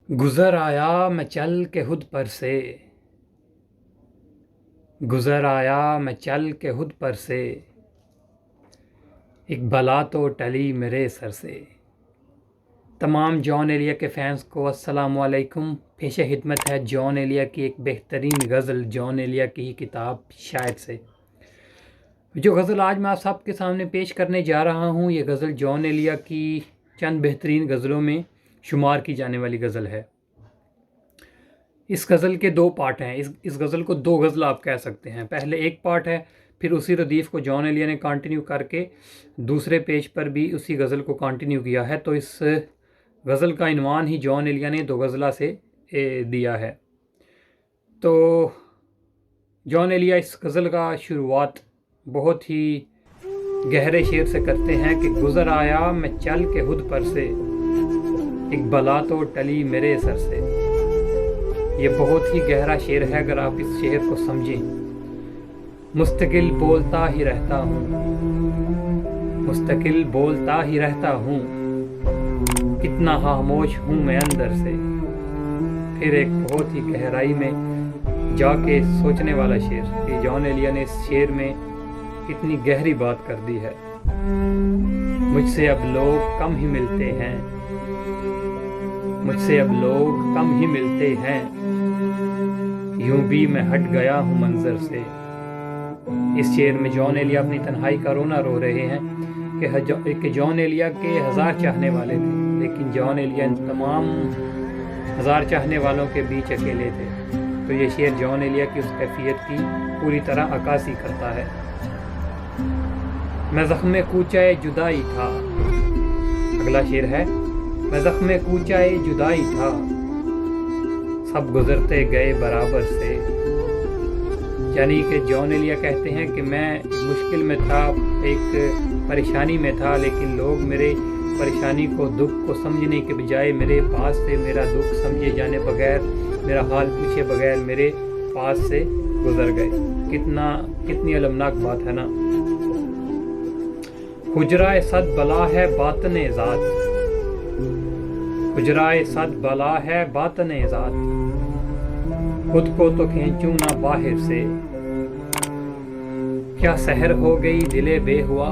गुज़र आया मैं चल के हुद पर से, गुज़र आया मैं चल के हुद पर से, एक बला तो टली मेरे सर से। तमाम जॉन एलिया के फैंस को अस्सलामु अलैकुम। पेश खिदमत है जॉन एलिया की एक बेहतरीन गज़ल, जॉन एलिया की ही किताब शायद से। जो गज़ल आज मैं आप सबके सामने पेश करने जा रहा हूँ, ये गज़ल जॉन एलिया की चंद बेहतरीन गज़लों में शुमार की जाने वाली गज़ल है। इस गज़ल के दो पार्ट हैं। इस गज़ल को दो गज़ल आप कह सकते हैं। पहले एक पार्ट है, फिर उसी रदीफ़ को जॉन एलिया ने कंटिन्यू करके दूसरे पेज पर भी उसी गज़ल को कंटिन्यू किया है। तो इस गज़ल का इनवान ही जॉन एलिया ने दो गज़ला से दिया है। तो जॉन एलिया इस गज़ल का शुरुआत बहुत ही गहरे शेर से करते हैं कि गुज़र आया मैं चल के हुद पर से, एक बला तो टली मेरे सर से। ये बहुत ही गहरा शेर है अगर आप इस शेर को समझें। मुस्तकिल बोलता ही रहता हूँ, मुस्तकिल बोलता ही रहता हूँ, कितना खामोश हूँ मैं अंदर से। फिर एक बहुत ही गहराई में जाके सोचने वाला शेर कि जॉन एलिया ने इस शेर में कितनी गहरी बात कर दी है। मुझसे अब लोग कम ही मिलते हैं, मुझसे अब लोग कम ही मिलते हैं, यूं भी मैं हट गया हूँ मंजर से। इस शेर में जॉन एलिया अपनी तन्हाई का रोना रो रहे हैं कि जॉन एलिया के 1000 चाहने वाले थे, लेकिन जॉन एलिया इन तमाम 1000 चाहने वालों के बीच अकेले थे। तो ये शेर जॉन एलिया की उस कैफियत की पूरी तरह अक्कासी करता है। मैं ज़ख्म कूचाए जुदाई था, अगला शेर है, मैं ज़ख्म कूचाए जुदाई था, सब गुजरते गए बराबर से। यानी कि जॉन एलिया कहते हैं कि मैं मुश्किल में था, एक परेशानी में था, लेकिन लोग मेरे परेशानी को, दुख को समझने के बजाय मेरे पास से मेरा दुख समझे जाने बगैर, मेरा हाल पूछे बगैर मेरे पास से गुजर गए। कितनी अलमनाक बात है ना। हुजराए सद बला है बातने ज़ात, हुजराए सद बला है बातने ज़ात, खुद को तो खींचूं ना बाहर से, क्या सहर हो गई दिले बेहुआ।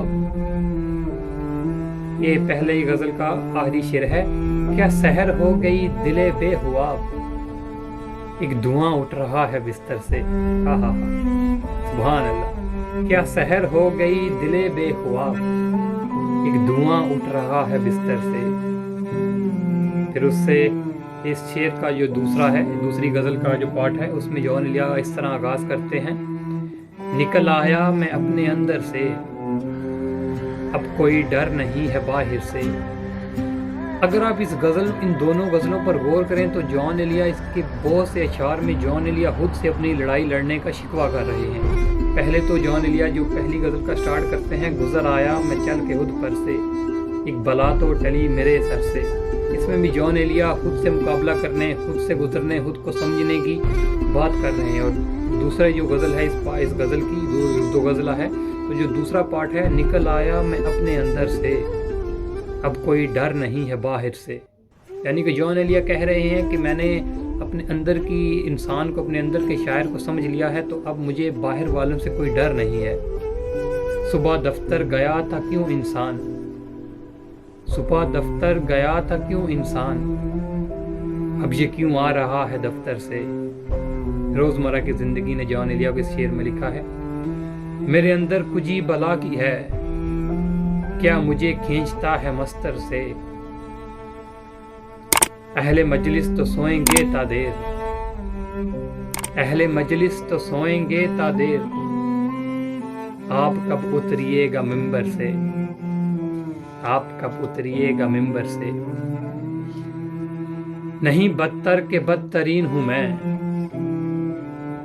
ये पहले ही गज़ल का आखिरी शेर है। क्या सहर हो गई दिले बेहुआ, एक धुआं उठ रहा है बिस्तर से। आहा, सुभान अल्लाह। क्या सहर हो गई दिले बेहुआ, एक धुआं उठ रहा है बिस्तर से। फिर उससे इस शेर का जो दूसरा है, दूसरी गज़ल का जो पार्ट है, उसमें जॉन एलिया इस तरह आगाज़ करते हैं, निकल आया मैं अपने अंदर से, अब कोई डर नहीं है बाहर से। अगर आप इस गज़ल, इन दोनों गज़लों पर गौर करें तो जॉन एलिया इसके बहुत से अशार में जॉन एलिया खुद से अपनी लड़ाई लड़ने का शिकवा कर रहे हैं। पहले तो जॉन एलिया जो पहली गज़ल का स्टार्ट करते हैं, गुज़र आया मैं चल के हुद पर से, एक बला तो टली मेरे सर से। इसमें भी जॉन एलिया खुद से मुकाबला करने, खुद से गुजरने, खुद को समझने की बात कर रहे हैं। और दूसरा जो गज़ल है, इस गज़ल की दो गज़ला है, तो जो दूसरा पार्ट है, निकल आया मैं अपने अंदर से, अब कोई डर नहीं है बाहर से। यानी कि जॉन एलिया कह रहे हैं कि मैंने अपने अंदर की इंसान को, अपने अंदर के शायर को समझ लिया है, तो अब मुझे बाहर वालों से कोई डर नहीं है। सुबह दफ्तर गया था क्यों इंसान, सुबह दफ्तर गया था क्यों इंसान, अब ये क्यों आ रहा है दफ्तर से। रोज़मर्रा की ज़िंदगी ने जॉन एलिया को इस शेर में लिखा है, मेरे अंदर कुजी बला की है, क्या मुझे खींचता है मस्तर से। अहले मजलिस तो सोएंगे ता देर, अहले मजलिस तो सोएंगे ता देर, आप कब उतरिएगा मिंबर से, आप कब उतरिएगा मिंबर से। नहीं बदतर के बदतरीन हूँ मैं,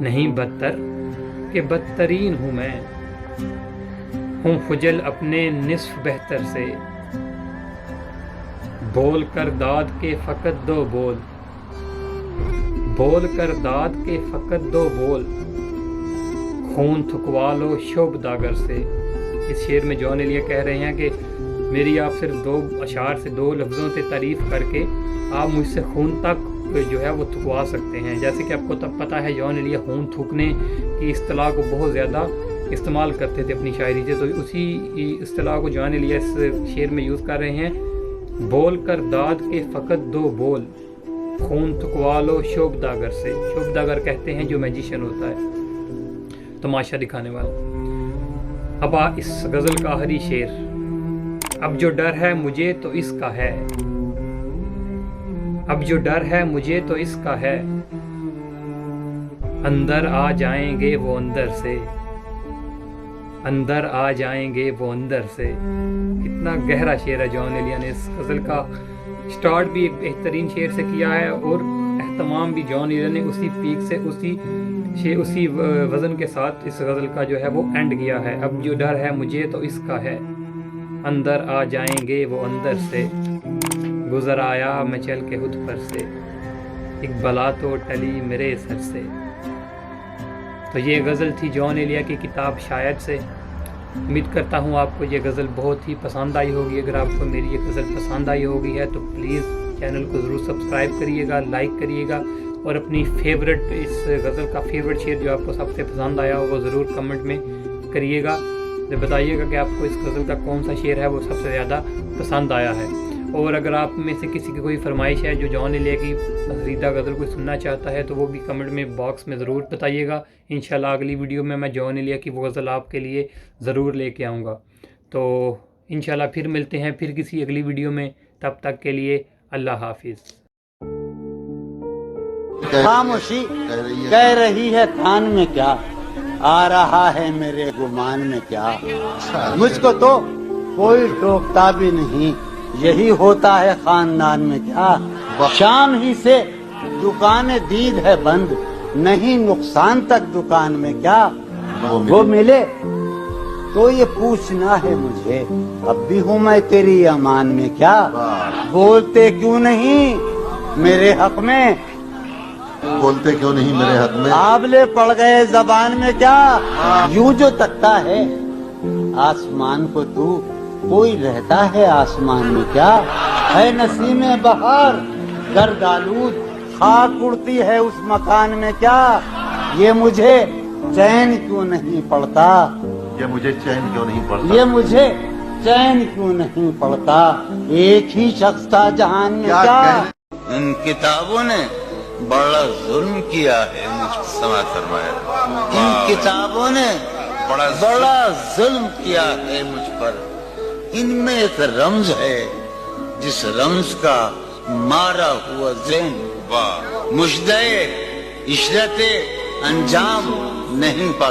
नहीं बदतर के बदतरीन हूँ मैं, हूँ खुजल अपने निस्फ बेहतर से। बोल कर दाद के फ़कत दो बोल, बोल कर दाद के फ़कत दो बोल, खून थुकवा लो शोभ दागर से। इस शेर में जॉन एलिया कह रहे हैं कि मेरी आप सिर्फ 2 अशार से 2 लफ्ज़ों से तारीफ़ करके आप मुझसे खून तक जो है وہ تھکوا سکتے ہیں. جیسے کہ آپ کو تب پتہ ہے جان ایلیا خون تھوکنے کی اصطلاح کو بہت زیادہ استعمال کرتے تھے اپنی شاعری سے, تو اسی اصطلاح کو جان ایلیا اس شعر میں یوز کر رہے ہیں. بول کر داد کے فقط 2 بول, خون تھکوا لو شوب داگر سے. شوب داگر کہتے ہیں جو میجیشین ہوتا ہے, تماشا دکھانے والا. اب اس غزل کا آخری شعر. اب جو ڈر ہے مجھے تو اس کا ہے, اب جو ڈر ہے مجھے تو اس کا ہے, اندر آ جائیں گے وہ اندر سے, اندر آ جائیں گے وہ اندر سے. کتنا گہرا شعر ہے جان ایلیا نے اس غزل کا. سٹارٹ بھی ایک بہترین شعر سے کیا ہے اور اہتمام بھی جان ایلیا نے اسی پیک سے اسی وزن کے ساتھ اس غزل کا جو ہے وہ اینڈ کیا ہے. اب جو ڈر ہے مجھے تو اس کا ہے, اندر آ جائیں گے وہ اندر سے, گزر آیا میں چل کے خود پر سے, ایک بلا تو ٹلی میرے سر سے. تو یہ غزل تھی جان ایلیا کی کتاب شاید سے. امید کرتا ہوں آپ کو یہ غزل بہت ہی پسند آئی ہوگی. اگر آپ کو میری یہ غزل پسند آئی ہوگی ہے تو پلیز چینل کو ضرور سبسکرائب کریے گا, لائک کریے گا, اور اپنی فیوریٹ اس غزل کا فیوریٹ شعر جو آپ کو سب سے پسند آیا ہو وہ ضرور کمنٹ میں کریے گا. بتائیے گا کہ آپ کو اس غزل کا کون سا شعر ہے وہ سب سے زیادہ پسند آیا ہے. اور اگر آپ میں سے کسی کی کوئی فرمائش ہے جو جان ایلیا کی پسندیدہ غزل کو سننا چاہتا ہے تو وہ بھی کمنٹ میں باکس میں ضرور بتائیے گا. انشاءاللہ اگلی ویڈیو میں جان ایلیا کی وہ غزل آپ کے لیے ضرور لے کے آؤں گا. تو انشاءاللہ پھر ملتے ہیں پھر کسی اگلی ویڈیو میں. تب تک کے لیے اللہ حافظ. خاموشی کہہ رہی ہے کان میں کیا, آ رہا ہے میرے گمان میں کیا. مجھ کو تو کوئی ٹوکتا بھی نہیں, یہی ہوتا ہے خاندان میں کیا. شام ہی سے دکانیں دید ہے بند, نہیں نقصان تک دکان میں کیا. وہ ملے تو یہ پوچھنا ہے مجھے, اب بھی ہوں میں تیری امان میں کیا. بولتے کیوں نہیں میرے حق میں, بولتے کیوں نہیں میرے حق میں, آبلے پڑ گئے زبان میں کیا. یوں جو تکتا ہے آسمان کو تو, کوئی رہتا ہے آسمان میں کیا. ہے نسیم بہار گرد آلود, خاک اڑتی ہے اس مکان میں کیا. یہ مجھے چین کیوں نہیں پڑتا, یہ مجھے چین کیوں نہیں پڑتا, یہ مجھے چین کیوں نہیں پڑتا. ایک ہی شخص تھا جہان میں کیا. ان کتابوں نے بڑا ظلم کیا ہے مجھ پر, سماعت فرمایا. ان کتابوں نے بڑا ظلم کیا ہے مجھ پر. ان میں ایک رمز ہے جس رمز کا مارا ہوا ذہن مجدے عشرت انجام نہیں پا